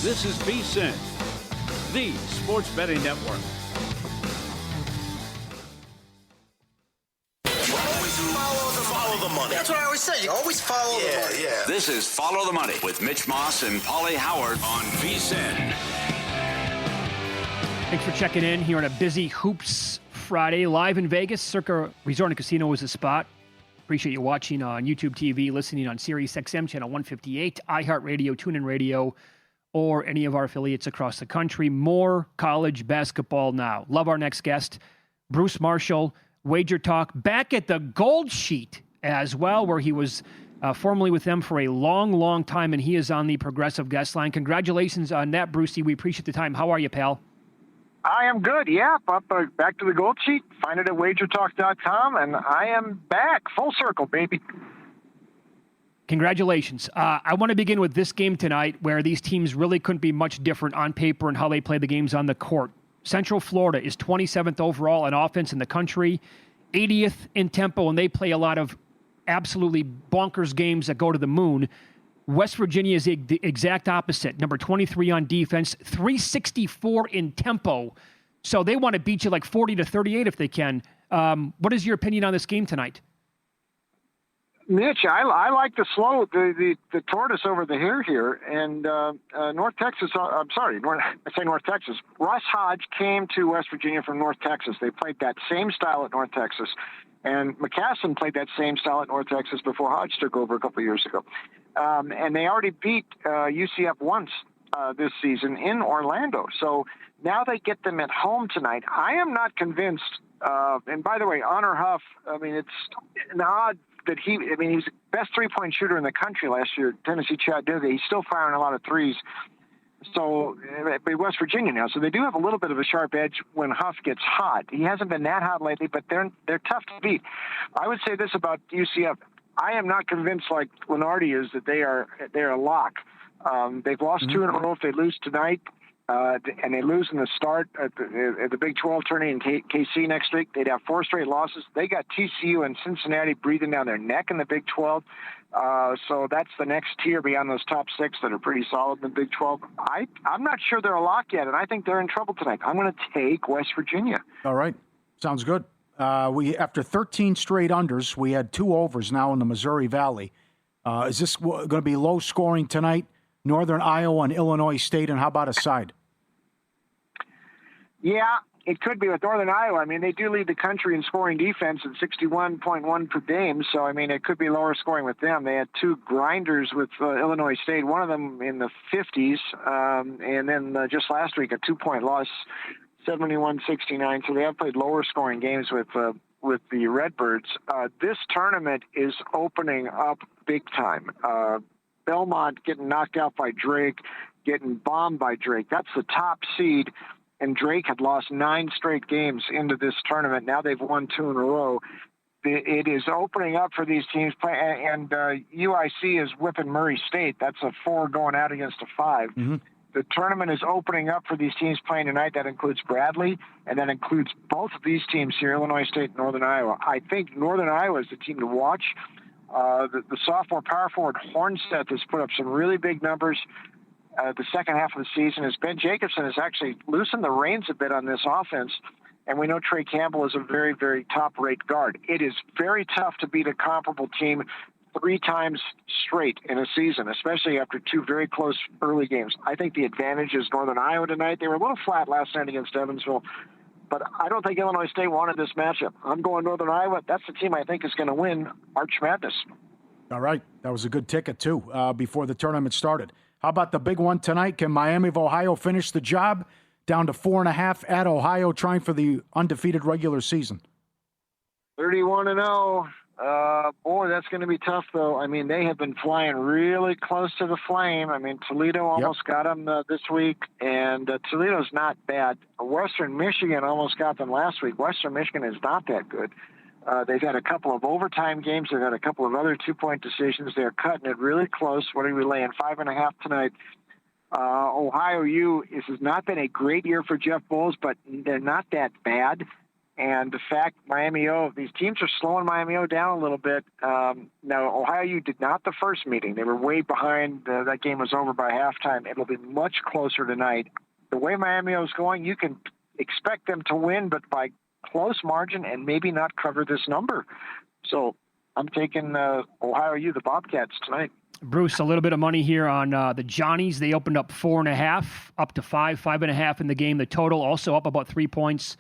This is VSiN, the sports betting network. Follow the money. That's what I always say. You always follow the money. Yeah. This is Follow the Money with Mitch Moss and Paulie Howard on VSiN. Thanks for checking in here on a busy Hoops Friday. Live in Vegas, Circa Resort and Casino is the spot. Appreciate you watching on YouTube TV, listening on Sirius XM Channel 158, iHeartRadio, TuneIn Radio, or any of our affiliates across the country. More college basketball now. Love our next guest, Bruce Marshall, Wager Talk, back at the Gold Sheet as well, where he was formerly with them for a long, long time, and he is on the Progressive guest line. Congratulations on that, Brucey. We appreciate the time. How are you, pal? I am good, yeah. Back to the Gold Sheet. Find it at wagertalk.com, and I am back. Full circle, baby. Congratulations. I want to begin with this game tonight, where these teams really couldn't be much different on paper and how they play the games on the court. Central Florida is 27th overall in offense in the country, 80th in tempo, and they play a lot of absolutely bonkers games that go to the moon. West Virginia is the exact opposite, number 23 on defense, 364 in tempo. So they want to beat you like 40-38 if they can. What is your opinion on this game tonight? Mitch, I like the tortoise over the hare here. And North Texas, I say North Texas. Russ Hodge came to West Virginia from North Texas. They played that same style at North Texas. And McCassin played that same style at North Texas before Hodge took over a couple of years ago. And they already beat UCF once this season in Orlando. So now they get them at home tonight. I am not convinced. And by the way, Honor Huff, I mean, it's an odd that he's the best three-point shooter in the country last year, Tennessee Chattanooga. He's still firing a lot of threes. So, West Virginia now. So they do have a little bit of a sharp edge when Huff gets hot. He hasn't been that hot lately, but they're tough to beat. I would say this about UCF. I am not convinced, like Lenardi is, that they're a lock. They've lost two in a row. If they lose tonight, and they lose in the start at the Big 12 tournament in KC next week, they'd have 4 straight losses. They got TCU and Cincinnati breathing down their neck in the Big 12. So that's the next tier beyond those top 6 that are pretty solid in the Big 12. I'm not sure they're a lock yet, and I think they're in trouble tonight. I'm going to take West Virginia. All right. Sounds good. After 13 straight unders, we had 2 overs now in the Missouri Valley. Is this going to be low scoring tonight? Northern Iowa and Illinois State, and how about a side? Yeah, it could be with Northern Iowa. I mean, they do lead the country in scoring defense at 61.1 per game, so, I mean, it could be lower scoring with them. They had 2 grinders with Illinois State, one of them in the 50s, and then just last week a 2-point loss, 71-69, so they have played lower scoring games with the Redbirds. This tournament is opening up big time. Belmont getting knocked out by Drake, getting bombed by Drake. That's the top seed, and Drake had lost 9 straight games into this tournament. Now they've won 2 in a row. It is opening up for these teams, and UIC is whipping Murray State. That's a 4 going out against a 5. Mm-hmm. The tournament is opening up for these teams playing tonight. That includes Bradley, and that includes both of these teams here, Illinois State and Northern Iowa. I think Northern Iowa is the team to watch. The sophomore power forward Hornstedt has put up some really big numbers the second half of the season, as Ben Jacobson has actually loosened the reins a bit on this offense. And we know Trey Campbell is a very, very top-rate guard. It is very tough to beat a comparable team 3 times straight in a season, especially after 2 very close early games. I think the advantage is Northern Iowa tonight. They were a little flat last night against Evansville, but I don't think Illinois State wanted this matchup. I'm going Northern Iowa. That's the team I think is going to win Arch Madness. All right. That was a good ticket, too, before the tournament started. How about the big one tonight? Can Miami of Ohio finish the job? Down to 4.5 at Ohio, trying for the undefeated regular season. 31-0. Boy, that's going to be tough, though. I mean, they have been flying really close to the flame. I mean, Toledo almost got them this week, and Toledo's not bad. Western Michigan almost got them last week. Western Michigan is not that good. They've had a couple of overtime games. They've had a couple of other 2-point decisions. They're cutting it really close. What are we laying? 5.5 tonight. Ohio U, this has not been a great year for Jeff Bowles, but they're not that bad. And the fact Miami O, these teams are slowing Miami O down a little bit. Now, Ohio U did not the first meeting. They were way behind. That game was over by halftime. It'll be much closer tonight. The way Miami O is going, you can expect them to win, but by close margin and maybe not cover this number. So I'm taking Ohio U, the Bobcats, tonight. Bruce, a little bit of money here on the Johnnies. They opened up 4.5, up to 5.5 in the game. The total also up about 3 points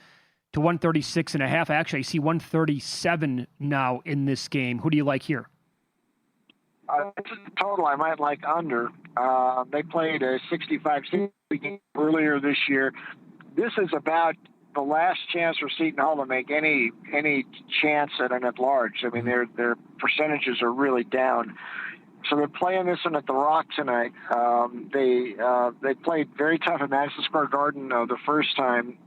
to 136.5. Actually, I see 137 now in this game. Who do you like here? This is the total I might like under. They played a 65-60 game earlier this year. This is about the last chance for Seton Hall to make any chance at an at-large. I mean, their percentages are really down. So they're playing this one at the Rock tonight. They played very tough at Madison Square Garden the first time.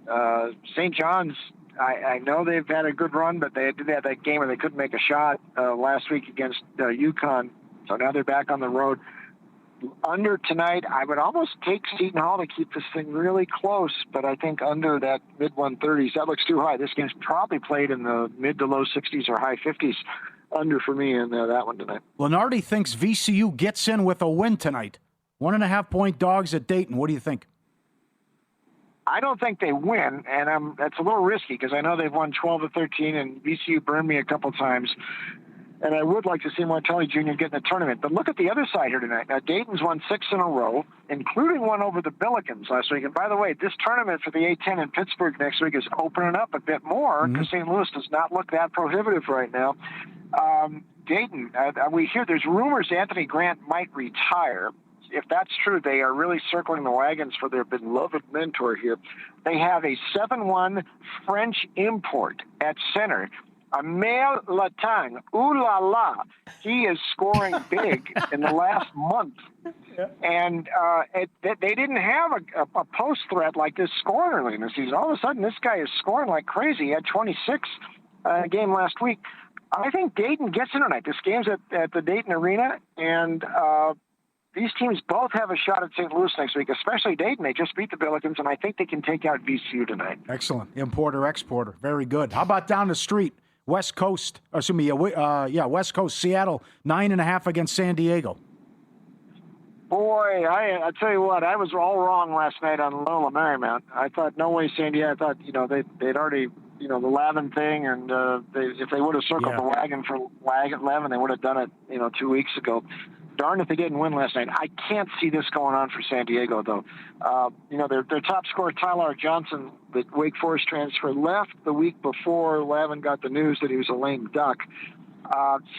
St. John's, I know they've had a good run, but they did have that game where they couldn't make a shot last week against UConn. So now they're back on the road. Under tonight, I would almost take Seton Hall to keep this thing really close, but I think under that mid-130s, that looks too high. This game's probably played in the mid to low 60s or high 50s. Under for me in that one tonight. Lenardi thinks VCU gets in with a win tonight. 1.5-point dogs at Dayton. What do you think? I don't think they win, and that's a little risky because I know they've won 12-13, and VCU burned me a couple times. And I would like to see Martelli Jr. get in the tournament. But look at the other side here tonight. Now, Dayton's won 6 in a row, including one over the Billikens last week. And by the way, this tournament for the A-10 in Pittsburgh next week is opening up a bit more because St. Louis does not look that prohibitive right now. Dayton, we hear there's rumors Anthony Grant might retire. If that's true, they are really circling the wagons for their beloved mentor here. They have a 7-1 French import at center. Amel Latang, ooh la la, he is scoring big in the last month. And they didn't have a post threat like this scoring early in the season. All of a sudden, this guy is scoring like crazy. He had 26 game last week. I think Dayton gets in tonight. This game's at the Dayton Arena, and these teams both have a shot at St. Louis next week, especially Dayton. They just beat the Billikens, and I think they can take out VCU tonight. Excellent. Importer-exporter. Very good. How about down the street? West Coast, West Coast, Seattle, 9.5 against San Diego. Boy, I tell you what, I was all wrong last night on Loyola Marymount. I thought, no way, San Diego. I thought, they'd already, the Lavin thing, and if they would have circled the wagon for Lavin, they would have done it, 2 weeks ago. Darn if they didn't win last night. I can't see this going on for San Diego, though. Their top scorer, Tyler Johnson, the Wake Forest transfer, left the week before Lavin got the news that he was a lame duck.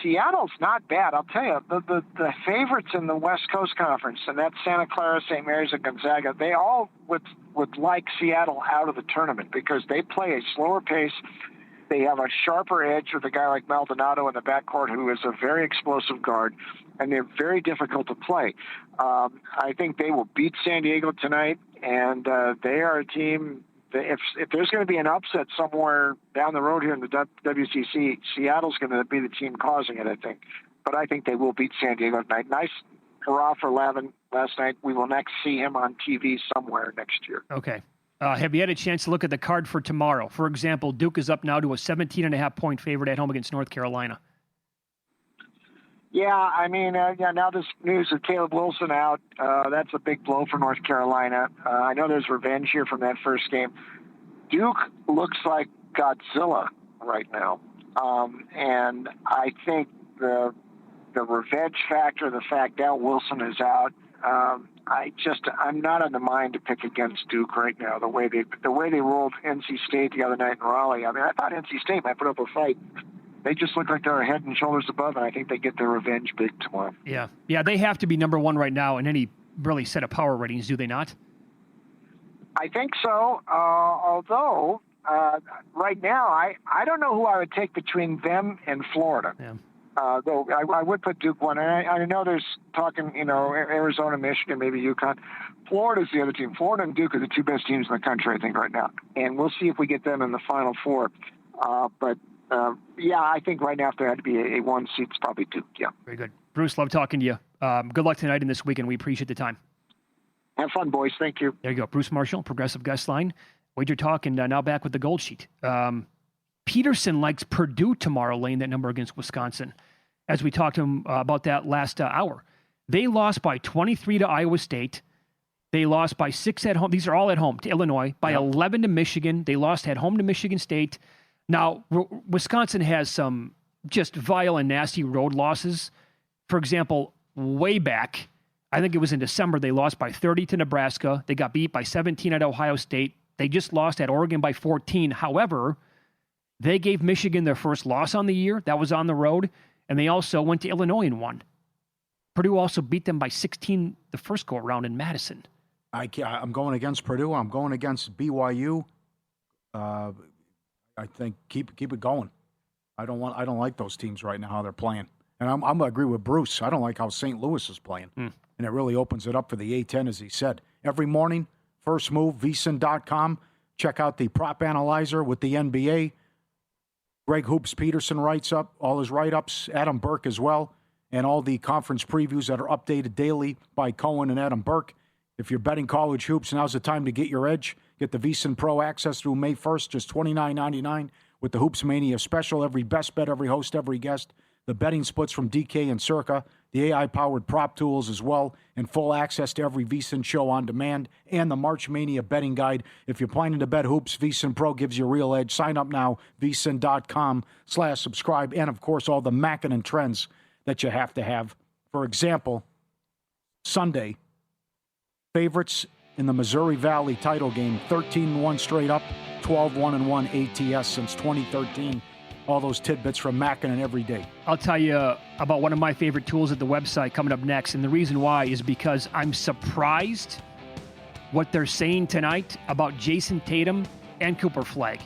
Seattle's not bad. I'll tell you, the favorites in the West Coast Conference, and that's Santa Clara, St. Mary's, and Gonzaga, they all would like Seattle out of the tournament because they play a slower pace. They have a sharper edge with a guy like Maldonado in the backcourt, who is a very explosive guard, and they're very difficult to play. I think they will beat San Diego tonight, and they are a team that if there's going to be an upset somewhere down the road here in the WCC, Seattle's going to be the team causing it, I think. But I think they will beat San Diego tonight. Nice hurrah for Lavin last night. We will next see him on TV somewhere next year. Okay. Have you had a chance to look at the card for tomorrow? For example, Duke is up now to a 17.5-point favorite at home against North Carolina. Yeah, I mean, now this news of Caleb Wilson out, that's a big blow for North Carolina. I know there's revenge here from that first game. Duke looks like Godzilla right now. And I think the revenge factor, the fact that Wilson is out, I'm not in the mind to pick against Duke right now. The way they rolled NC State the other night in Raleigh. I mean, I thought NC State might put up a fight. They just look like they're head and shoulders above, and I think they get their revenge big tomorrow. Yeah, they have to be number one right now in any really set of power ratings, do they not? I think so. Although right now, I don't know who I would take between them and Florida. Yeah. Though I would put Duke one, and I know there's talking, Arizona, Michigan, maybe UConn. Florida's the other team. Florida and Duke are the two best teams in the country, I think, right now. And we'll see if we get them in the Final Four. I think right now if there had to be a one seed, it's probably Duke, yeah. Very good. Bruce, love talking to you. Good luck tonight and this weekend. We appreciate the time. Have fun, boys. Thank you. There you go. Bruce Marshall, Progressive Guest Line. Wager Talk, and now back with the Gold Sheet. Peterson likes Purdue tomorrow, laying that number against Wisconsin, as we talked to him about that last hour. They lost by 23 to Iowa State. They lost by 6 at home. These are all at home to Illinois. By 11 to Michigan. They lost at home to Michigan State. Now, Wisconsin has some just vile and nasty road losses. For example, way back, I think it was in December, they lost by 30 to Nebraska. They got beat by 17 at Ohio State. They just lost at Oregon by 14. However, they gave Michigan their first loss on the year. That was on the road. And they also went to Illinois and won. Purdue also beat them by 16 the first go-around in Madison. I'm going against Purdue. I'm going against BYU. I think keep it going. I don't like those teams right now, how they're playing. And I'm going to agree with Bruce. I don't like how St. Louis is playing. And it really opens it up for the A-10, as he said. Every morning, first move, vsin.com. Check out the prop analyzer with the NBA. Greg Hoops Peterson writes up all his write-ups. Adam Burke as well. And all the conference previews that are updated daily by Cohen and Adam Burke. If you're betting college hoops, now's the time to get your edge. Get the VSiN Pro access through May 1st, just $29.99 with the Hoops Mania special. Every best bet, every host, every guest. The betting splits from DK and Circa, the AI-powered prop tools as well, and full access to every VSiN show on demand, and the March Mania betting guide. If you're planning to bet hoops, VSiN Pro gives you a real edge. Sign up now, vsin.com/subscribe, and, of course, all the Mackinnon trends that you have to have. For example, Sunday, favorites in the Missouri Valley title game, 13-1 straight up, 12-1-1 ATS since 2013. All those tidbits from Mackinnon every day. I'll tell you about one of my favorite tools at the website coming up next. And the reason why is because I'm surprised what they're saying tonight about Jason Tatum and Cooper Flagg.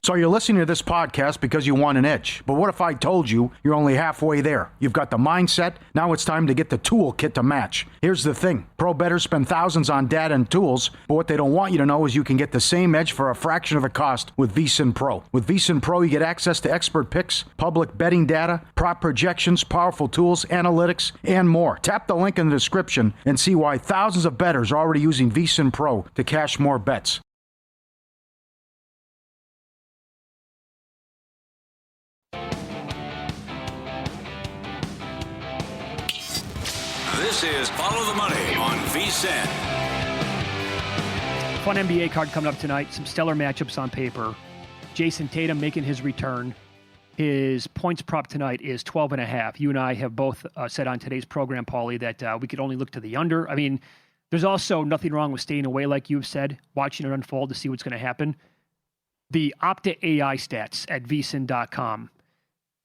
So you're listening to this podcast because you want an edge. But what if I told you you're only halfway there? You've got the mindset. Now it's time to get the toolkit to match. Here's the thing. Pro bettors spend thousands on data and tools, but what they don't want you to know is you can get the same edge for a fraction of the cost with VSiN Pro. With VSiN Pro, you get access to expert picks, public betting data, prop projections, powerful tools, analytics, and more. Tap the link in the description and see why thousands of bettors are already using VSiN Pro to cash more bets. This is Follow the Money on VSiN. Fun NBA card coming up tonight. Some stellar matchups on paper. Jason Tatum making his return. His points prop tonight is 12.5. You and I have both said on today's program, Paulie, that we could only look to the under. I mean, there's also nothing wrong with staying away, like you've said, watching it unfold to see what's going to happen. The Opta AI stats at vsin.com.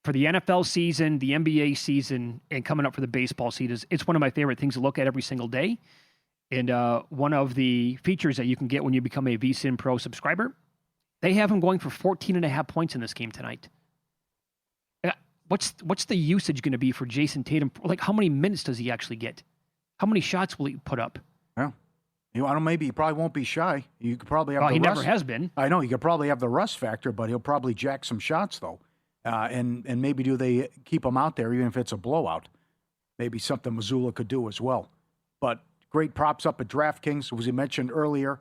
For the NFL season, the NBA season, and coming up for the baseball season, it's one of my favorite things to look at every single day. And one of the features that you can get when you become a VSiN Pro subscriber, they have him going for 14.5 points in this game tonight. What's the usage going to be for Jason Tatum? Like, how many minutes does he actually get? How many shots will he put up? Yeah. I don't know, maybe he probably won't be shy. You could probably have he never has been. I know, he could probably have the rust factor, but he'll probably jack some shots, though. And maybe do they keep him out there even if it's a blowout? Maybe something Missoula could do as well. But great props up at DraftKings. As we mentioned earlier,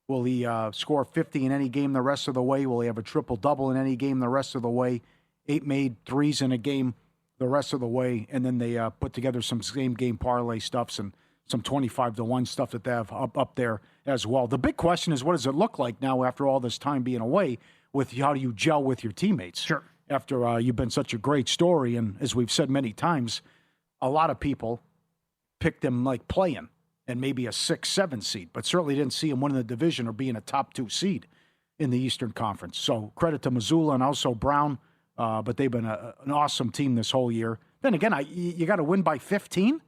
will he score 50 in any game the rest of the way? Will he have a triple-double in any game the rest of the way? 8 made threes in a game the rest of the way. And then they put together some same-game parlay stuffs and some 25-1 stuff that they have up there as well. The big question is, what does it look like now after all this time being away? With how do you gel with your teammates? Sure. After you've been such a great story, and as we've said many times, a lot of people picked him like playing and maybe a 6-7 seed, but certainly didn't see him winning the division or being a top 2 seed in the Eastern Conference. So credit to Missoula and also Brown, but they've been an awesome team this whole year. Then again, you got to win by 15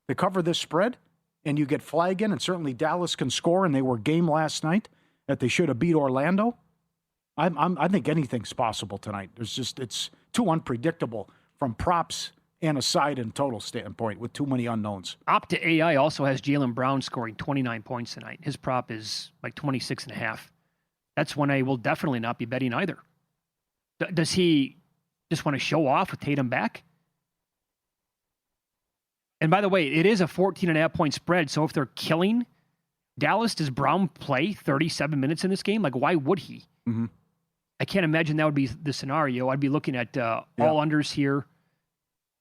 to cover this spread, and you get Flagg in, and certainly Dallas can score, and they were game last night that they should have beat Orlando. I think anything's possible tonight. It's too unpredictable from props and a side and total standpoint with too many unknowns. Opta AI also has Jaylen Brown scoring 29 points tonight. His prop is like 26.5. That's one I will definitely not be betting either. Does he just want to show off with Tatum back? And by the way, it is a 14.5-point spread. So if they're killing Dallas, does Brown play 37 minutes in this game? Like, why would he? Mm-hmm. I can't imagine that would be the scenario. I'd be looking at all unders here.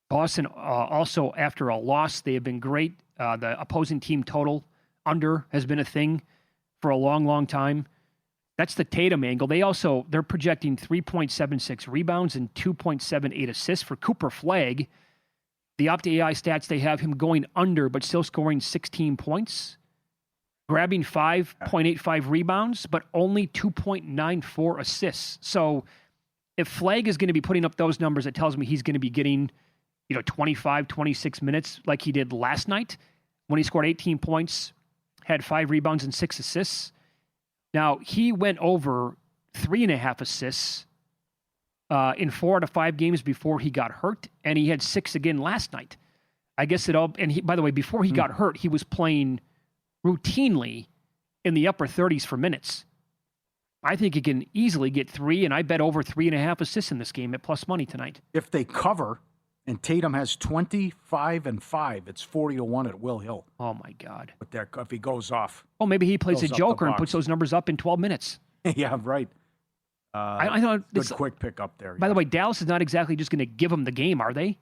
Boston, also after a loss, they have been great. The opposing team total under has been a thing for a long, long time. That's the Tatum angle. They're projecting 3.76 rebounds and 2.78 assists for Cooper Flagg. The Opta AI stats, they have him going under, but still scoring 16 points, grabbing 5.85 rebounds, but only 2.94 assists. So if Flagg is going to be putting up those numbers, it tells me he's going to be getting, 25, 26 minutes like he did last night when he scored 18 points, had 5 rebounds and 6 assists. Now, he went over 3.5 assists in 4 out of 5 games before he got hurt, and he had 6 again last night. I guess by the way, before he got hurt, he was playing routinely in the upper 30s for minutes. I think he can easily get 3, and I bet over 3.5 assists in this game at plus money tonight. If they cover and Tatum has 25 and 5, it's 40-1 at Will Hill. Oh, my God. But if he goes off. Oh, maybe he plays a Goes up joker the and box. puts those numbers up in 12 minutes. Yeah, right. I thought Good quick pick up there. By the way, Dallas is not exactly just going to give them the game, are they?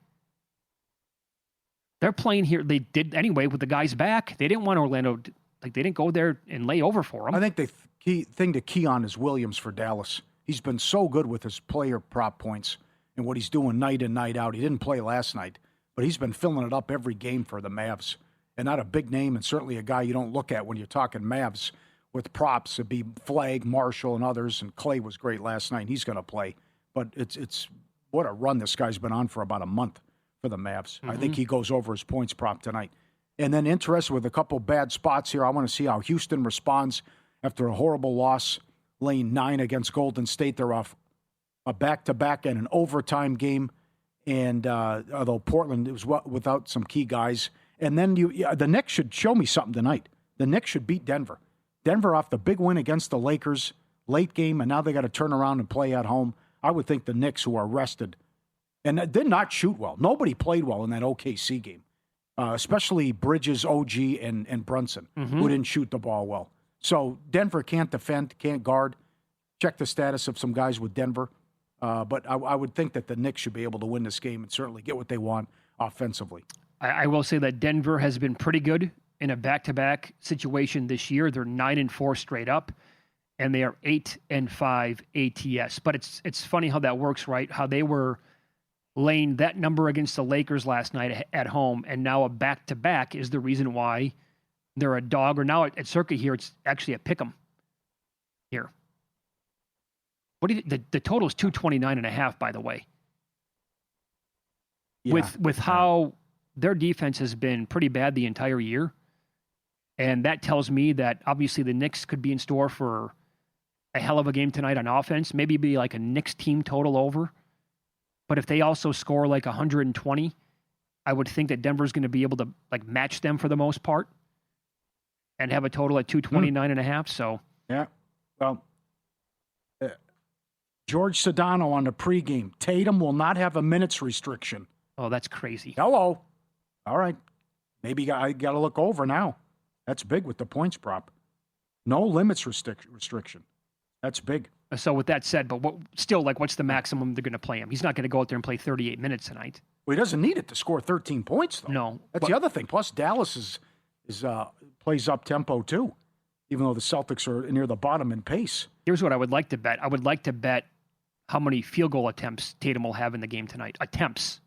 They're playing here. They did anyway with the guys back. They didn't want Orlando. They didn't go there and lay over for them. I think the key thing to key on is Williams for Dallas. He's been so good with his player prop points and what he's doing night in, night out. He didn't play last night, but he's been filling it up every game for the Mavs. And not a big name, and certainly a guy you don't look at when you're talking Mavs with props. It'd be Flagg, Marshall, and others, and Clay was great last night. He's going to play. But it's what a run this guy's been on for about a month for the Mavs. I think he goes over his points prop tonight. And then interested with a couple bad spots here. I want to see how Houston responds after a horrible loss, laying 9 against Golden State. They're off a back-to-back and an overtime game. And although Portland was without some key guys. And then the Knicks should show me something tonight. The Knicks should beat Denver. Denver off the big win against the Lakers, late game, and now they got to turn around and play at home. I would think the Knicks, who are rested, and did not shoot well. Nobody played well in that OKC game, especially Bridges, OG, and Brunson, who didn't shoot the ball well. So Denver can't defend, can't guard. Check the status of some guys with Denver. But I would think that the Knicks should be able to win this game and certainly get what they want offensively. I will say that Denver has been pretty good in a back-to-back situation this year. They're 9-4 straight up, and they are 8-5 ATS. But it's funny how that works, right? How they were laying that number against the Lakers last night at home, and now a back-to-back is the reason why they're a dog. Or now at Circa here, it's actually a pick'em here. What do you the total is 229.5, by the way. Yeah. With how their defense has been pretty bad the entire year. And that tells me that obviously the Knicks could be in store for a hell of a game tonight on offense. Maybe be like a Knicks team total over. But if they also score like 120, I would think that Denver's going to be able to match them for the most part and have a total at 229.5. So yeah, well, George Sedano on the pregame. Tatum will not have a minutes restriction. Oh, that's crazy. Hello. All right. Maybe I got to look over now. That's big with the points prop. No limits restriction. That's big. So with that said, but what's the maximum they're going to play him? He's not going to go out there and play 38 minutes tonight. Well, he doesn't need it to score 13 points, though. No. That's the other thing. Plus, Dallas plays up tempo, too, even though the Celtics are near the bottom in pace. Here's what I would like to bet. I would like to bet how many field goal attempts Tatum will have in the game tonight. Attempts.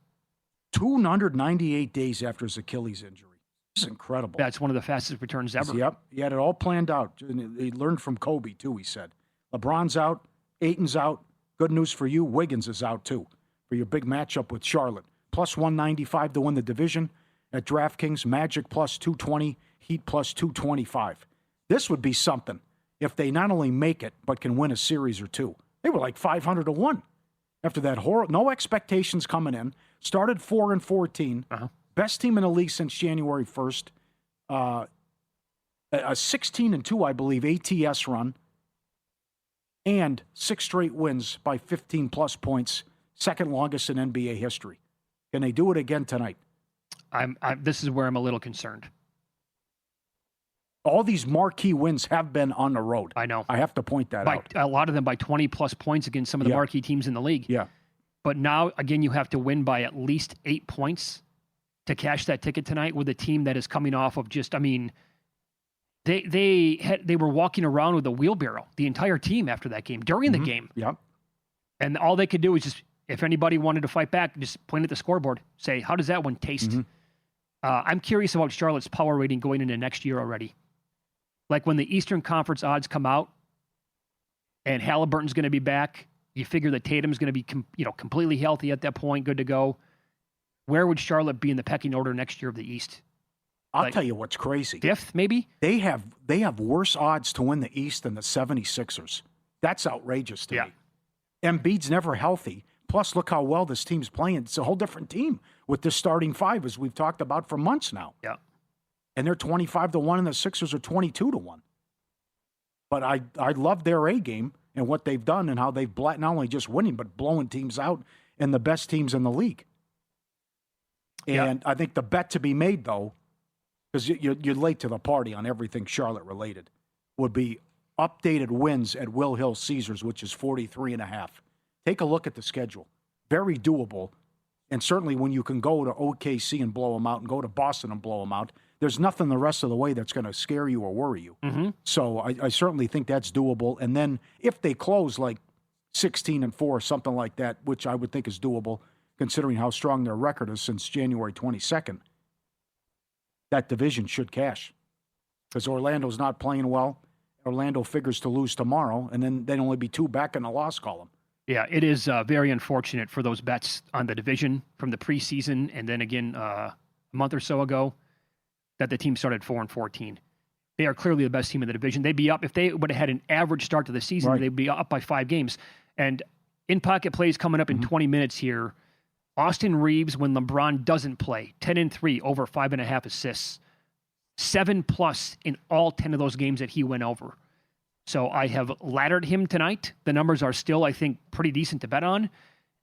298 days after his Achilles injury. It's incredible. That's one of the fastest returns ever. Yep. He had it all planned out. He learned from Kobe, too, he said. LeBron's out. Ayton's out. Good news for you. Wiggins is out, too, for your big matchup with Charlotte. Plus 195 to win the division at DraftKings. Magic plus 220. Heat plus 225. This would be something if they not only make it, but can win a series or two. They were like 500-1 after that horror. No expectations coming in. Started 4-14. Best team in the league since January 1st. A 16-2, I believe, ATS run. And 6 straight wins by 15-plus points. Second longest in NBA history. Can they do it again tonight? This is where I'm a little concerned. All these marquee wins have been on the road. I know. I have to point that out. A lot of them by 20-plus points against some of the marquee teams in the league. Yeah. But now, again, you have to win by at least 8 points to cash that ticket tonight with a team that is coming off of just, I mean, they were walking around with a wheelbarrow, the entire team after that game, during the game. Yep. And all they could do was just, if anybody wanted to fight back, just point at the scoreboard, say, how does that one taste? I'm curious about Charlotte's power rating going into next year already. Like when the Eastern Conference odds come out and Halliburton's going to be back, you figure that Tatum's going to be completely healthy at that point, good to go. Where would Charlotte be in the pecking order next year of the East? I'll tell you what's crazy. Fifth, maybe? They have worse odds to win the East than the 76ers. That's outrageous to me. Embiid's never healthy. Plus, look how well this team's playing. It's a whole different team with this starting five, as we've talked about for months now. Yeah. And they're 25-1, and the Sixers are 22-1. But I love their A game and what they've done and how they've not only just winning, but blowing teams out and the best teams in the league. And I think the bet to be made, though, because you're late to the party on everything Charlotte-related, would be updated wins at Will Hill Caesars, which is 43.5. Take a look at the schedule. Very doable. And certainly when you can go to OKC and blow them out and go to Boston and blow them out, there's nothing the rest of the way that's going to scare you or worry you. So I certainly think that's doable. And then if they close like 16-4, something like that, which I would think is doable, considering how strong their record is since January 22nd, that division should cash. Because Orlando's not playing well. Orlando figures to lose tomorrow, and then they'd only be 2 back in the loss column. Yeah, it is very unfortunate for those bets on the division from the preseason, and then again a month or so ago, that the team started 4-14. They are clearly the best team in the division. They'd be up if they would have had an average start to the season. They'd be up by 5 games. And in-pocket plays coming up in 20 minutes here. Austin Reeves, when LeBron doesn't play, 10-3, over 5.5 assists, 7+ in all 10 of those games that he went over. So I have laddered him tonight. The numbers are still, I think, pretty decent to bet on.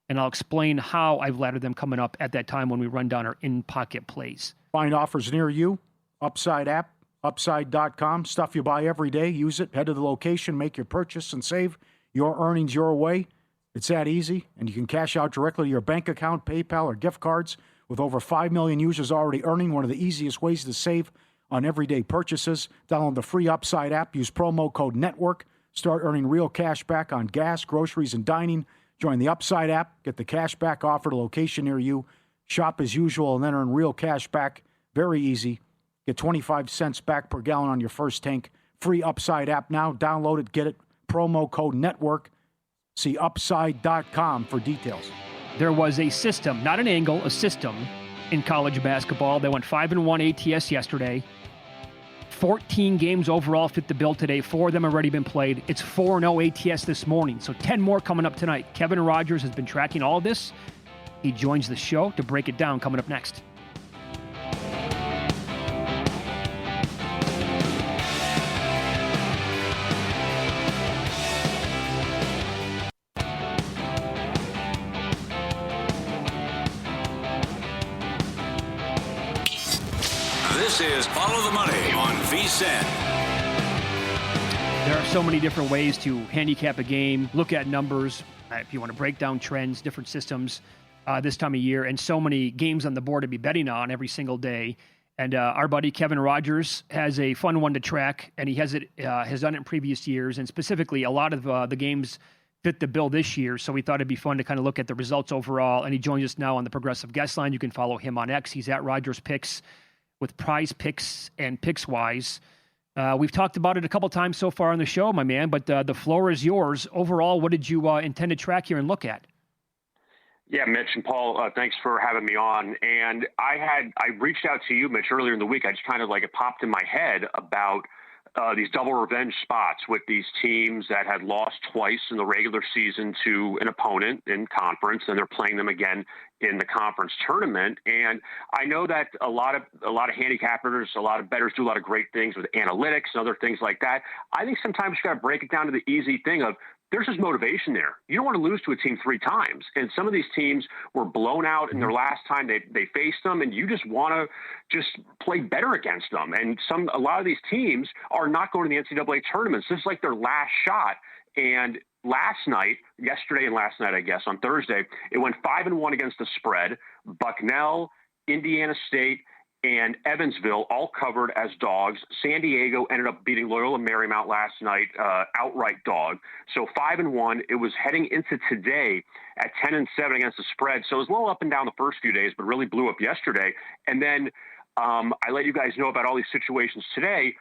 And I'll explain how I've laddered them coming up at that time when we run down our in-pocket plays. Find offers near you. Upside app, upside.com. Stuff you buy every day. Use it. Head to the location, make your purchase, and save your earnings your way. It's that easy. And you can cash out directly to your bank account, PayPal, or gift cards. With over 5 million users already earning, one of the easiest ways to save on everyday purchases. Download the free Upside app. Use promo code NETWORK. Start earning real cash back on gas, groceries, and dining. Join the Upside app. Get the cash back offer at a location near you. Shop as usual and then earn real cash back. Very easy. Get 25 cents back per gallon on your first tank. Free Upside app now. Download it. Get it. Promo code NETWORK. See upside.com for details. There was a system, not an angle, a system in college basketball. They went 5-1 ATS yesterday. 14 games overall fit the bill today. 4 of them already been played. It's 4-0 ATS this morning, so 10 more coming up tonight. Kevin Rogers has been tracking all of this. He joins the show to break it down coming up next. This is Follow the Money on VSiN. There are so many different ways to handicap a game, look at numbers, if you want to break down trends, different systems this time of year, and so many games on the board to be betting on every single day. And our buddy Kevin Rogers has a fun one to track, and he has done it in previous years, and specifically a lot of the games fit the bill this year, so we thought it'd be fun to kind of look at the results overall, and he joins us now on the Progressive Guest Line. You can follow him on X. He's at Rogers Picks with Prize Picks and PicksWise. We've talked about it a couple times so far on the show, my man, but the floor is yours. Overall, what did you intend to track here and look at? Yeah, Mitch and Paul, thanks for having me on. And I reached out to you, Mitch, earlier in the week. I just kind of it popped in my head about these double revenge spots with these teams that had lost twice in the regular season to an opponent in conference, and they're playing them again in the conference tournament. And I know that a lot of handicappers, a lot of bettors do a lot of great things with analytics and other things like that. I think sometimes you got to break it down to the easy thing of, there's just motivation there. You don't want to lose to a team 3 times. And some of these teams were blown out in their last time they faced them, and you just want to just play better against them. And a lot of these teams are not going to the NCAA tournaments. This is like their last shot. And yesterday and last night, I guess, on Thursday, it went 5-1 against the spread. Bucknell, Indiana State, and Evansville all covered as dogs. San Diego ended up beating Loyola Marymount last night, outright dog. So 5-1. It was heading into today at 10-7 against the spread. So it was a little up and down the first few days, but really blew up yesterday. And then I let you guys know about all these situations today.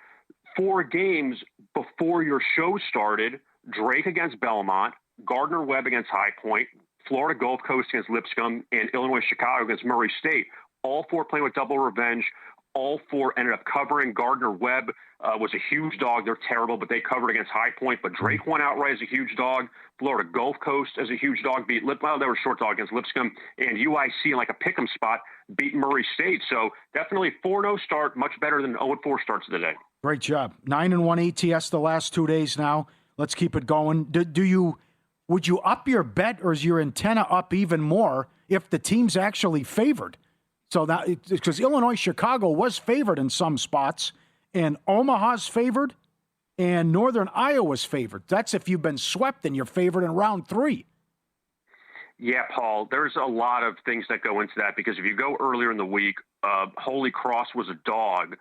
4 games before your show started: Drake against Belmont, Gardner-Webb against High Point, Florida Gulf Coast against Lipscomb, and Illinois Chicago against Murray State. All 4 playing with double revenge. All 4 ended up covering. Gardner-Webb was a huge dog. They're terrible, but they covered against High Point. But Drake won outright as a huge dog. Florida Gulf Coast as a huge dog beat they were short dog against Lipscomb. And UIC in like a pick'em spot beat Murray State. So definitely 4-0 start, much better than 0-4 starts of the day. Great job. 9-1 ATS the last 2 days now. Let's keep it going. Would you up your bet, or is your antenna up even more if the team's actually favored? So that, because Illinois Chicago was favored in some spots, and Omaha's favored, and Northern Iowa's favored. That's if you've been swept and you're favored in round 3. Yeah, Paul, there's a lot of things that go into that, because if you go earlier in the week, Holy Cross was a dog.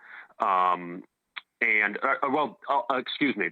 Excuse me,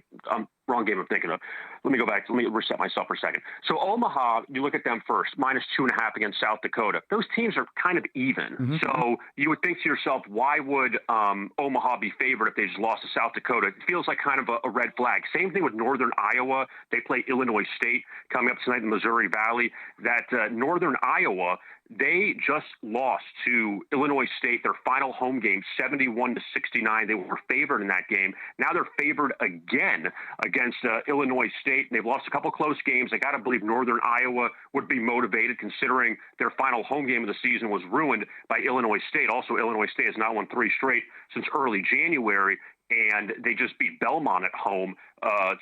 wrong game I'm thinking of. Let me go back. Let me reset myself for a second. So Omaha, you look at them first, -2.5 against South Dakota. Those teams are kind of even. Mm-hmm. So you would think to yourself, why would Omaha be favored if they just lost to South Dakota? It feels like kind of a red flag. Same thing with Northern Iowa. They play Illinois State coming up tonight in the Missouri Valley. That Northern Iowa, they just lost to Illinois State, their final home game, 71-69. They were favored in that game. Now they're favored again against Illinois State. They've lost a couple close games. I got to believe Northern Iowa would be motivated, considering their final home game of the season was ruined by Illinois State. Also, Illinois State has not won 3 straight since early January, and they just beat Belmont at home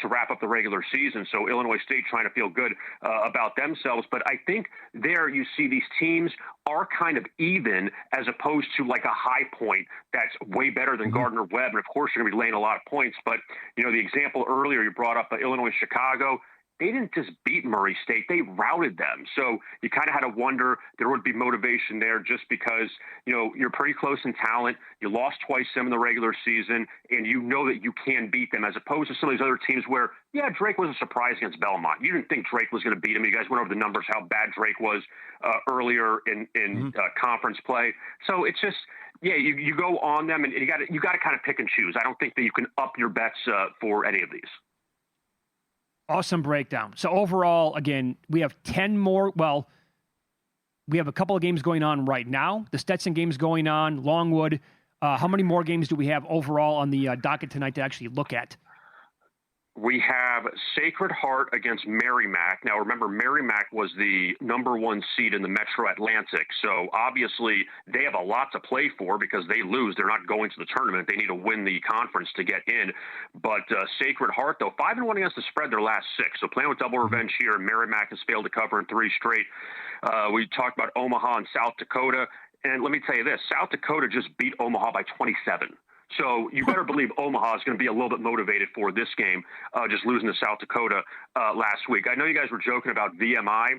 to wrap up the regular season. So Illinois State trying to feel good about themselves. But I think there you see these teams are kind of even, as opposed to like a High Point that's way better than Gardner-Webb. And of course, you're going to be laying a lot of points. But, you know, the example earlier you brought up, Illinois Chicago, they didn't just beat Murray State, they routed them. So you kind of had to wonder there would be motivation there, just because, you know, you're pretty close in talent. You lost twice them in the regular season, and you know that you can beat them, as opposed to some of these other teams where, yeah, Drake was a surprise against Belmont. You didn't think Drake was going to beat him. You guys went over the numbers, how bad Drake was earlier in conference play. So it's just, yeah, you go on them, and you got to kind of pick and choose. I don't think that you can up your bets for any of these. Awesome breakdown. So overall, again, we have 10 more. Well, we have a couple of games going on right now. The Stetson game's going on, Longwood. How many more games do we have overall on the docket tonight to actually look at? We have Sacred Heart against Merrimack. Now, remember, Merrimack was the #1 seed in the Metro Atlantic. So, obviously, they have a lot to play for, because they lose. They're not going to the tournament. They need to win the conference to get in. But Sacred Heart, though, 5-1 against the spread their last 6. So, playing with double revenge here. Merrimack has failed to cover in 3 straight. We talked about Omaha and South Dakota. And let me tell you this, South Dakota just beat Omaha by 27. So you better believe Omaha is going to be a little bit motivated for this game, just losing to South Dakota last week. I know you guys were joking about VMI.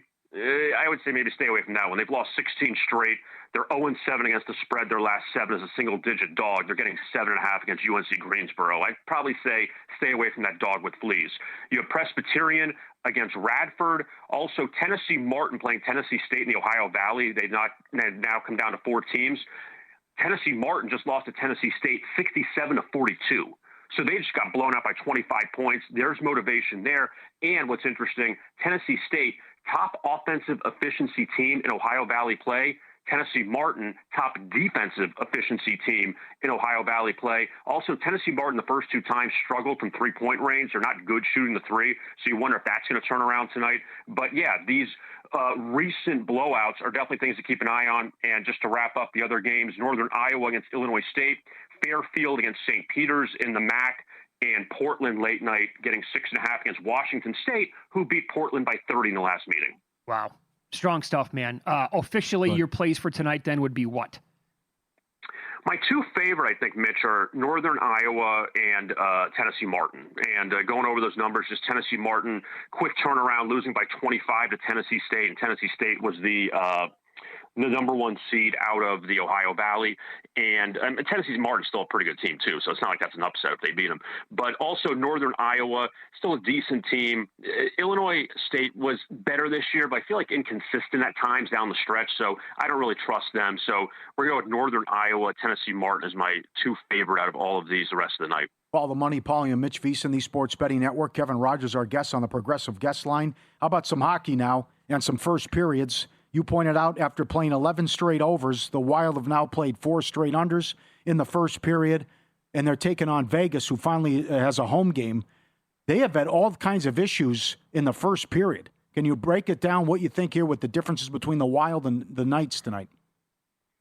I would say maybe stay away from that one. They've lost 16 straight. They're 0-7 against the spread. Their last 7 as a single-digit dog. They're getting 7.5 against UNC Greensboro. I'd probably say stay away from that dog with fleas. You have Presbyterian against Radford. Also, Tennessee Martin playing Tennessee State in the Ohio Valley. They've now come down to 4 teams. Tennessee Martin just lost to Tennessee State 67-42. So they just got blown out by 25 points. There's motivation there. And what's interesting, Tennessee State, top offensive efficiency team in Ohio Valley play. Tennessee Martin, top defensive efficiency team in Ohio Valley play. Also, Tennessee Martin the first 2 times struggled from 3-point range. They're not good shooting the 3, so you wonder if that's going to turn around tonight. But, yeah, these recent blowouts are definitely things to keep an eye on. And just to wrap up the other games, Northern Iowa against Illinois State, Fairfield against St. Peter's in the MAC, and Portland late night getting 6.5 against Washington State, who beat Portland by 30 in the last meeting. Wow. Strong stuff, man. Officially, your plays for tonight then would be what? My two favorite, I think, Mitch, are Northern Iowa and Tennessee Martin. And going over those numbers, just Tennessee Martin, quick turnaround, losing by 25 to Tennessee State. And Tennessee State was the number one seed out of the Ohio Valley. And Tennessee Martin's still a pretty good team, too, so it's not like that's an upset if they beat them. But also Northern Iowa, still a decent team. Illinois State was better this year, but I feel like inconsistent at times down the stretch, so I don't really trust them. So we're going with Northern Iowa. Tennessee Martin is my two favorite out of all of these the rest of the night. Follow the money, Paulie and Mitch Veasan, the Sports Betting Network. Kevin Rogers, our guest on the Progressive Guest Line. How about some hockey now and some first periods? You pointed out after playing 11 straight overs, the Wild have now played 4 straight unders in the first period, and they're taking on Vegas, who finally has a home game. They have had all kinds of issues in the first period. Can you break it down, what you think here with the differences between the Wild and the Knights tonight?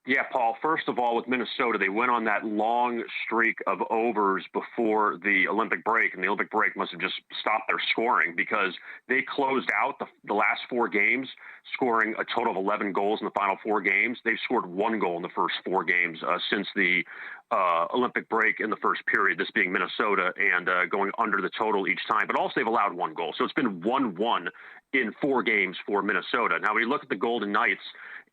Yeah, Paul, first of all, with Minnesota, they went on that long streak of overs before the Olympic break, and the Olympic break must have just stopped their scoring because they closed out the last 4 games, scoring a total of 11 goals in the final 4 games. They've scored 1 goal in the first 4 games since the Olympic break in the first period, this being Minnesota, and going under the total each time. But also they've allowed 1 goal. So it's been 1-1 in 4 games for Minnesota. Now, when you look at the Golden Knights,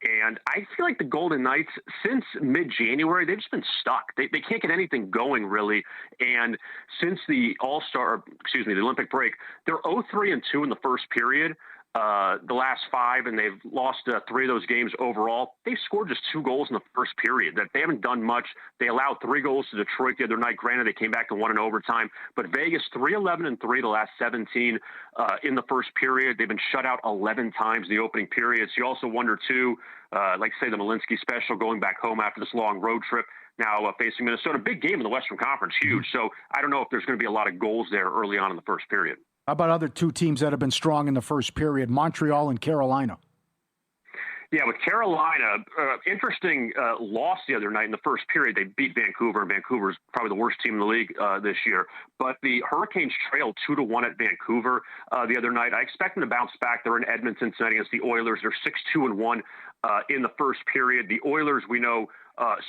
and I feel like the Golden Knights, since mid-January, they've just been stuck. They can't get anything going, really. And since the the Olympic break, they're 0-3-2 in the first period. The last 5, and they've lost 3 of those games overall. They scored just 2 goals in the first period. That they haven't done much. They allowed 3 goals to Detroit the other night. Granted, they came back and won in overtime. But Vegas, 3-11-3 the last 17 in the first period. They've been shut out 11 times in the opening period. So you also wonder, too, like say the Malinsky special, going back home after this long road trip. Now facing Minnesota, big game in the Western Conference, huge. So I don't know if there's going to be a lot of goals there early on in the first period. How about other 2 teams that have been strong in the first period, Montreal and Carolina? Yeah, with Carolina, interesting loss the other night in the first period. They beat Vancouver, and Vancouver's probably the worst team in the league this year. But the Hurricanes trailed 2-1 at Vancouver the other night. I expect them to bounce back. They're in Edmonton tonight against the Oilers. They're 6-2-1 in the first period. The Oilers, we know,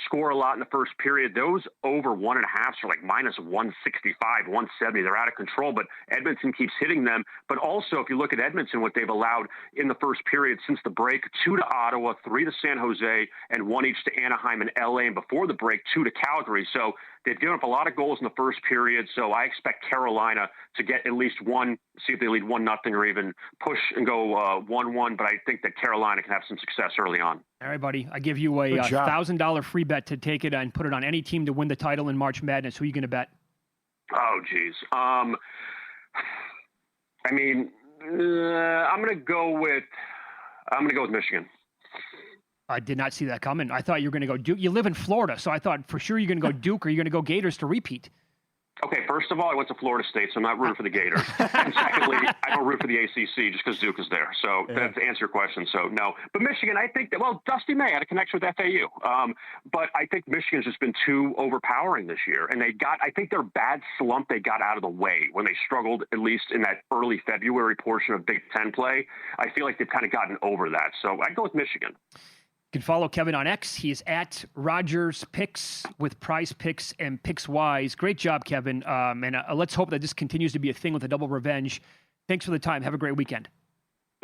score a lot in the first period. Those over 1.5 are like minus 165, 170. They're out of control, but Edmonton keeps hitting them. But also, if you look at Edmonton, what they've allowed in the first period since the break, 2 to Ottawa, 3 to San Jose, and 1 each to Anaheim and LA. And before the break, 2 to Calgary. So they've given up a lot of goals in the first period. So I expect Carolina to get at least 1, see if they lead 1-0 or even push and go 1-1. But I think that Carolina can have some success early on. All right, buddy. I give you a $1,000 free bet to take it and put it on any team to win the title in March Madness. Who are you going to bet? Oh, geez. I mean, I'm going to go with Michigan. I did not see that coming. I thought you were going to go Duke. You live in Florida, so I thought for sure you're going to go Duke or you're going to go Gators to repeat. Okay, first of all, I went to Florida State, so I'm not rooting for the Gators. And secondly, I don't root for the ACC just because Duke is there. So to answer your question, so no. But Michigan, I think that, well, Dusty May had a connection with FAU. But I think Michigan's just been too overpowering this year. And I think their bad slump, they got out of the way when they struggled, at least in that early February portion of Big Ten play. I feel like they've kind of gotten over that. So I'd go with Michigan. You can follow Kevin on X. He is at Rogers Picks with Prize Picks and Picks Wise. Great job, Kevin. And let's hope that this continues to be a thing with the double revenge. Thanks for the time. Have a great weekend.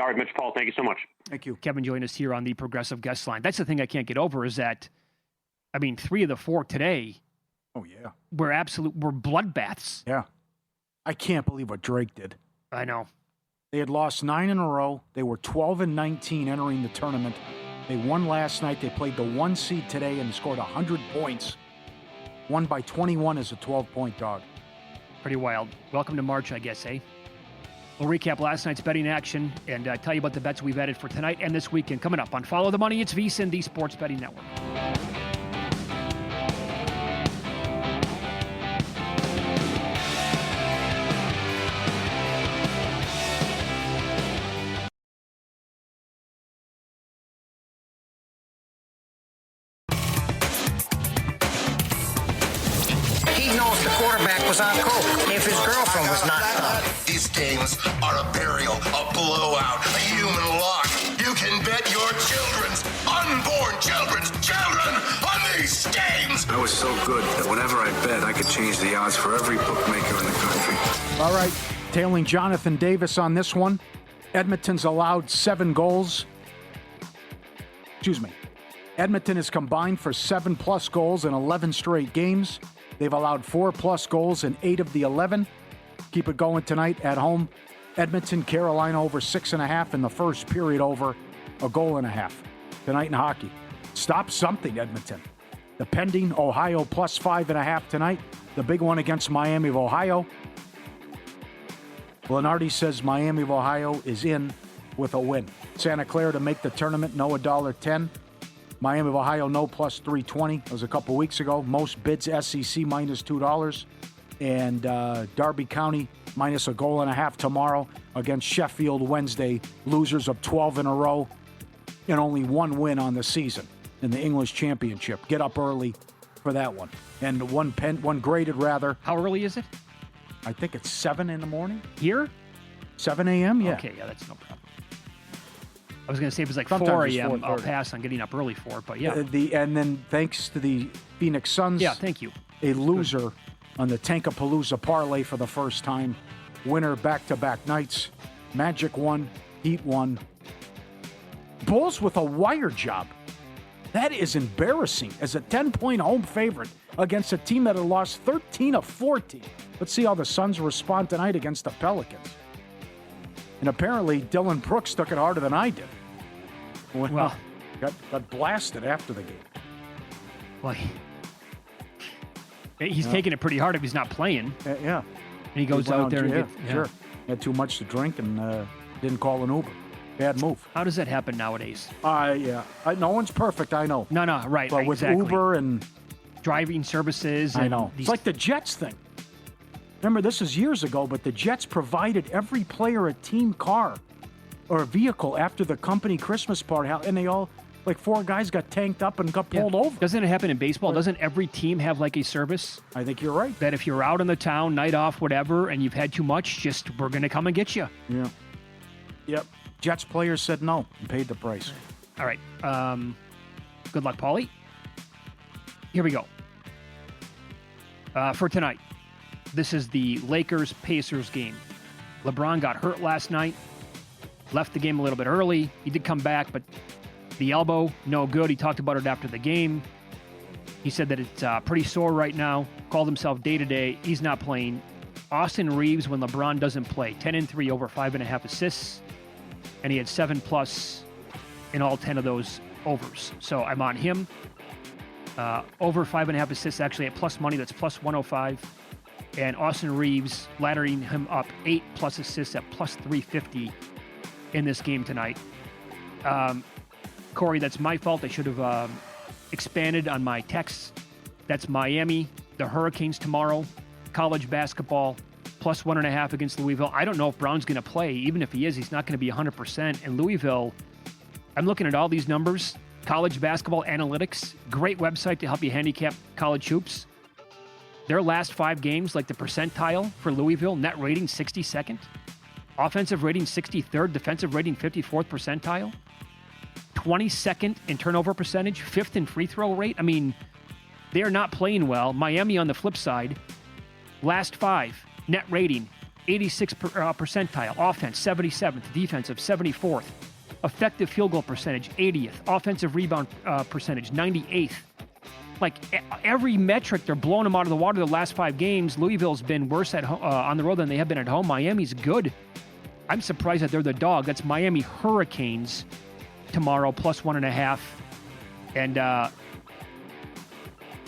All right, Mitch, Paul, thank you so much. Thank you. Kevin joined us here on the Progressive Guest Line. That's the thing I can't get over is that, 3 of the 4 today. Oh, yeah. Were bloodbaths. Yeah. I can't believe what Drake did. I know. They had lost 9 in a row. They were 12-19 entering the tournament. They won last night. They played the 1 seed today and scored 100 points. Won by 21 as a 12-point dog. Pretty wild. Welcome to March, I guess, eh? We'll recap last night's betting action and tell you about the bets we've added for tonight and this weekend. Coming up on Follow the Money, it's VSiN, the Sports Betting Network. He knows the quarterback was on coke. if his girlfriend was not. These games are a burial, a blowout, a human lock. You can bet your children's unborn children on these games. I was so good that whenever I bet, I could change the odds for every bookmaker in the country. All right, tailing Jonathan Davis on this one. Edmonton's allowed 7 goals. Excuse me. Edmonton has combined for 7+ goals in 11 straight games. They've allowed 4+ goals in 8 of the 11. Keep it going tonight at home. Edmonton, Carolina over 6.5 in the first period, over 1.5 goals tonight in hockey. Stop something, Edmonton. The pending Ohio plus 5.5 tonight. The big one against Miami of Ohio. Lenardi says Miami of Ohio is in with a win. Santa Clara to make the tournament, no $1.10. Miami of Ohio, no plus 320. That was a couple weeks ago. Most bids, SEC minus $2. And Darby County minus 1.5 goals tomorrow against Sheffield Wednesday. Losers of 12 in a row and only 1 win on the season in the English Championship. Get up early for that one. And one graded rather. How early is it? I think it's 7 in the morning. Here? 7 a.m., yeah. Okay, yeah, that's no problem. I was going to say if it's like Sometimes 4 it's a.m., I'll 4:30. pass on getting up early for it, but yeah. And then thanks to the Phoenix Suns. Yeah, thank you. A loser on the Tankapalooza parlay for the first time. Winner back-to-back nights. Magic won. Heat won. Bulls with a wire job. That is embarrassing as a 10-point home favorite against a team that had lost 13 of 14. Let's see how the Suns respond tonight against the Pelicans. And apparently Dylan Brooks took it harder than I did. Well, got blasted after the game. Well, he's taking it pretty hard if he's not playing. Yeah. And he goes went out there and gets... Sure. Had too much to drink and didn't call an Uber. Bad move. How does that happen nowadays? Yeah. No one's perfect, I know. No, right. But with exactly. Uber and... Driving services. I and know. These... It's like the Jets thing. Remember, this was years ago, but the Jets provided every player a team car or a vehicle after the company Christmas party, and they all, like 4 guys got tanked up and got pulled over. Doesn't it happen in baseball? Doesn't every team have like a service? I think you're right. That if you're out in the town, night off, whatever, and you've had too much, we're going to come and get you. Yeah. Yep. Jets players said no and paid the price. All right. Good luck, Paulie. Here we go. For tonight, this is the Lakers-Pacers game. LeBron got hurt last night, left the game a little bit early. He did come back, but the elbow, no good. He talked about it after the game. He said that it's pretty sore right now, called himself day-to-day. He's not playing. Austin Reeves, when LeBron doesn't play, 10-3, over 5.5 assists, and he had 7+ in all 10 of those overs. So I'm on him. Over 5.5 assists, actually at plus money, that's plus 105. And Austin Reeves laddering him up 8+ assists at plus 350 in this game tonight. Corey, that's my fault. I should have expanded on my text. That's Miami, the Hurricanes tomorrow, college basketball, plus 1.5 against Louisville. I don't know if Brown's going to play. Even if he is, he's not going to be 100%. And Louisville, I'm looking at all these numbers. College Basketball Analytics, great website to help you handicap college hoops. Their last 5 games, like the percentile for Louisville, net rating 62nd, offensive rating 63rd, defensive rating 54th percentile, 22nd in turnover percentage, 5th in free throw rate. I mean, they are not playing well. Miami on the flip side, last 5, net rating 86th percentile, offense 77th, defensive 74th. Effective field goal percentage, 80th. Offensive rebound percentage, 98th. Like every metric, they're blowing them out of the water the last 5 games. Louisville's been worse at on the road than they have been at home. Miami's good. I'm surprised that they're the dog. That's Miami Hurricanes tomorrow, plus 1.5. And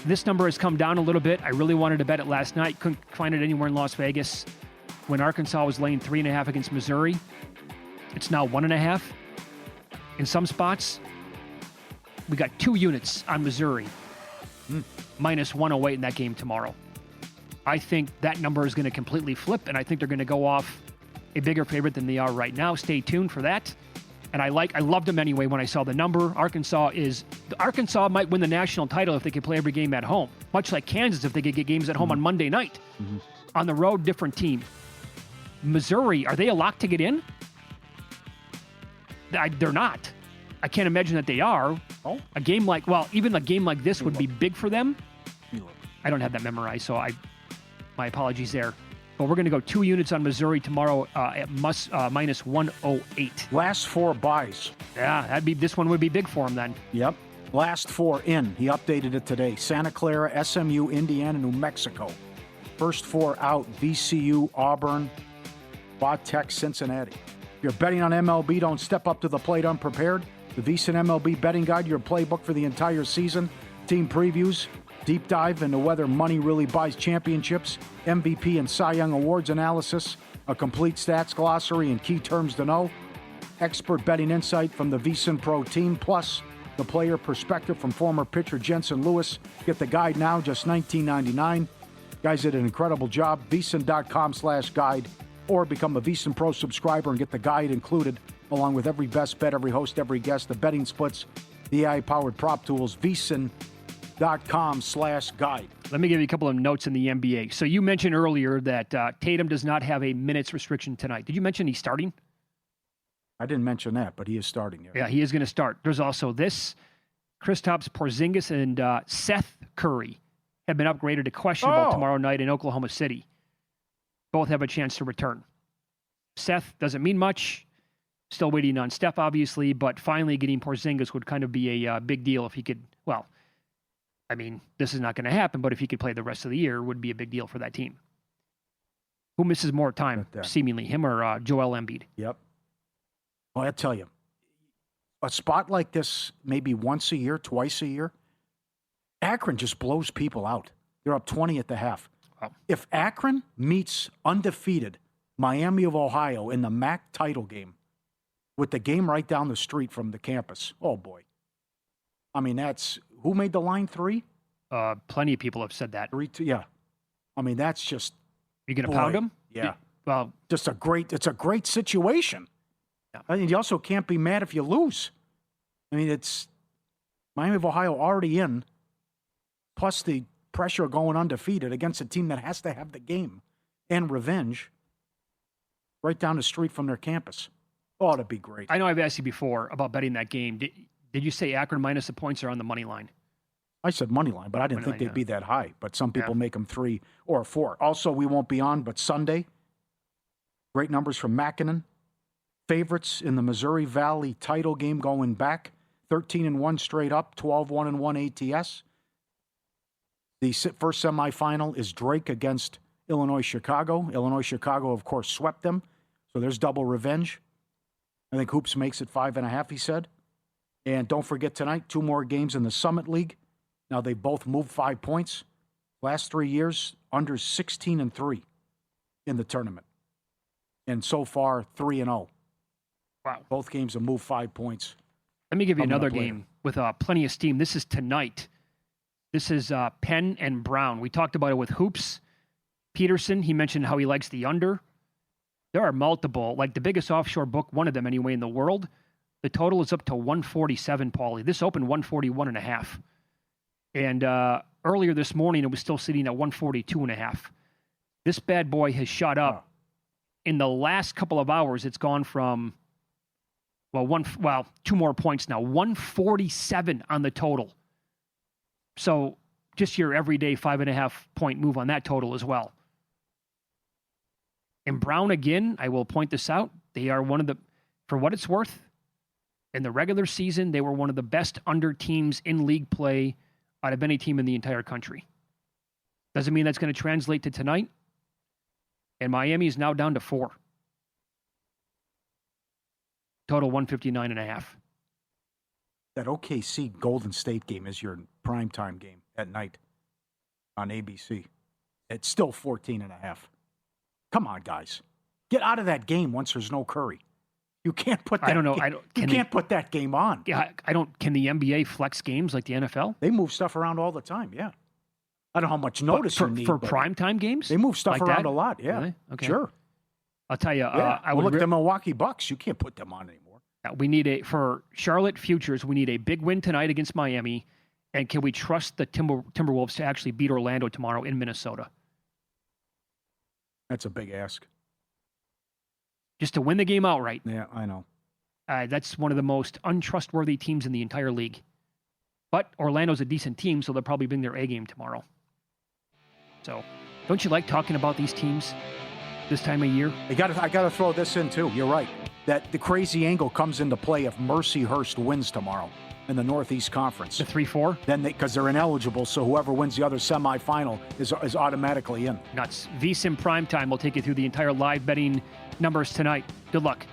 this number has come down a little bit. I really wanted to bet it last night. Couldn't find it anywhere in Las Vegas. When Arkansas was laying 3.5 against Missouri, it's now 1.5. In some spots, we got 2 units on Missouri, minus 108 in that game tomorrow. I think that number is going to completely flip, and I think they're going to go off a bigger favorite than they are right now. Stay tuned for that. And I loved them anyway when I saw the number. Arkansas might win the national title if they could play every game at home, much like Kansas if they could get games at home on Monday night. on the road, different team. Missouri, are they a lock to get in? They're not. I can't imagine that they are. Oh. Even a game like this would be big for them. I don't have that memorized, so my apologies there. But we're going to go 2 units on Missouri tomorrow at minus 108. Last 4 buys. Yeah, this one would be big for him then. Yep. Last 4 in. He updated it today. Santa Clara, SMU, Indiana, New Mexico. First 4 out. VCU, Auburn, Tech, Cincinnati. If you're betting on MLB, don't step up to the plate unprepared. The VSiN MLB betting guide, your playbook for the entire season. Team previews, deep dive into whether money really buys championships, MVP and Cy Young Awards analysis, a complete stats glossary and key terms to know, expert betting insight from the VSiN Pro team, plus the player perspective from former pitcher Jensen Lewis. Get the guide now, just $19.99. Guys did an incredible job. VSiN.com/guide, or become a VSiN Pro subscriber and get the guide included, along with every best bet, every host, every guest, the betting splits, the AI-powered prop tools. VSiN.com/guide. Let me give you a couple of notes in the NBA. So you mentioned earlier that Tatum does not have a minutes restriction tonight. Did you mention he's starting? I didn't mention that, but he is starting. Yeah, he is going to start. There's also this. Kristaps Porzingis and Seth Curry have been upgraded to questionable tomorrow night in Oklahoma City. Both have a chance to return. Seth doesn't mean much. Still waiting on Steph, obviously, but finally getting Porzingis would kind of be a big deal if he could, well, I mean, this is not going to happen, but if he could play the rest of the year, it would be a big deal for that team. Who misses more time, seemingly, him or Joel Embiid? Yep. Well, I tell you, a spot like this, maybe once a year, twice a year, Akron just blows people out. They're up 20 at the half. Wow. If Akron meets undefeated Miami of Ohio in the MAC title game, with the game right down the street from the campus, oh boy. I mean, who made the line 3? Plenty of people have said that. 3-2, yeah. I mean, that's just. You're going to pound them? Yeah. Well, it's a great situation. Yeah. I mean, you also can't be mad if you lose. I mean, it's Miami of Ohio already in, plus the pressure going undefeated against a team that has to have the game and revenge right down the street from their campus. Oh, that'd be great. I know I've asked you before about betting that game. Did you say Akron minus the points or on the money line? I said money line, but I didn't think they'd be that high. But some people make them 3 or 4. Also, we won't be on, but Sunday, great numbers from Mackinnon. Favorites in the Missouri Valley title game going back, 13-1 straight up, 12-1-1 ATS. The first semifinal is Drake against Illinois-Chicago. Illinois-Chicago, of course, swept them, so there's double revenge. I think Hoops makes it 5.5, he said. And don't forget tonight, 2 more games in the Summit League. Now, they both moved 5 points. Last 3 years, under 16-3 in the tournament. And so far, 3-0. Wow. Both games have moved 5 points. Let me give you another game with plenty of steam. This is tonight. This is Penn and Brown. We talked about it with Hoops. Peterson, he mentioned how he likes the under. There are multiple, like the biggest offshore book, one of them anyway, in the world. The total is up to 147, Paulie. This opened 141.5. And earlier this morning, it was still sitting at 142.5. This bad boy has shot up. In the last couple of hours, it's gone from, 2 more points now. 147 on the total. So just your everyday 5.5 point move on that total as well. And Brown, again, I will point this out. They are one of the, for what it's worth, in the regular season, they were one of the best under teams in league play out of any team in the entire country. Doesn't mean that's going to translate to tonight. And Miami is now down to 4. Total 159.5. That OKC Golden State game is your primetime game at night on ABC. It's still 14.5. Come on, guys. Get out of that game once there's no Curry. You can't put that. I don't know. You can't put that game on. Yeah, Can the NBA flex games like the NFL? They move stuff around all the time. Yeah. I don't know how much notice you need for primetime games. They move stuff like around that? a lot. Yeah. Really? Okay. Sure. I'll tell you. Yeah. I would look at the Milwaukee Bucks. You can't put them on anymore. We need for Charlotte Futures. We need a big win tonight against Miami, and can we trust the Timberwolves to actually beat Orlando tomorrow in Minnesota? That's a big ask. Just to win the game outright. Yeah, I know. That's one of the most untrustworthy teams in the entire league. But Orlando's a decent team, so they'll probably bring their A game tomorrow. So, don't you like talking about these teams this time of year? I got to throw this in, too. You're right. That the crazy angle comes into play if Mercyhurst wins tomorrow in the Northeast Conference. The 3-4? Then because they're ineligible, so whoever wins the other semifinal is automatically in. Nuts. VSiN Primetime will take you through the entire live betting numbers tonight. Good luck.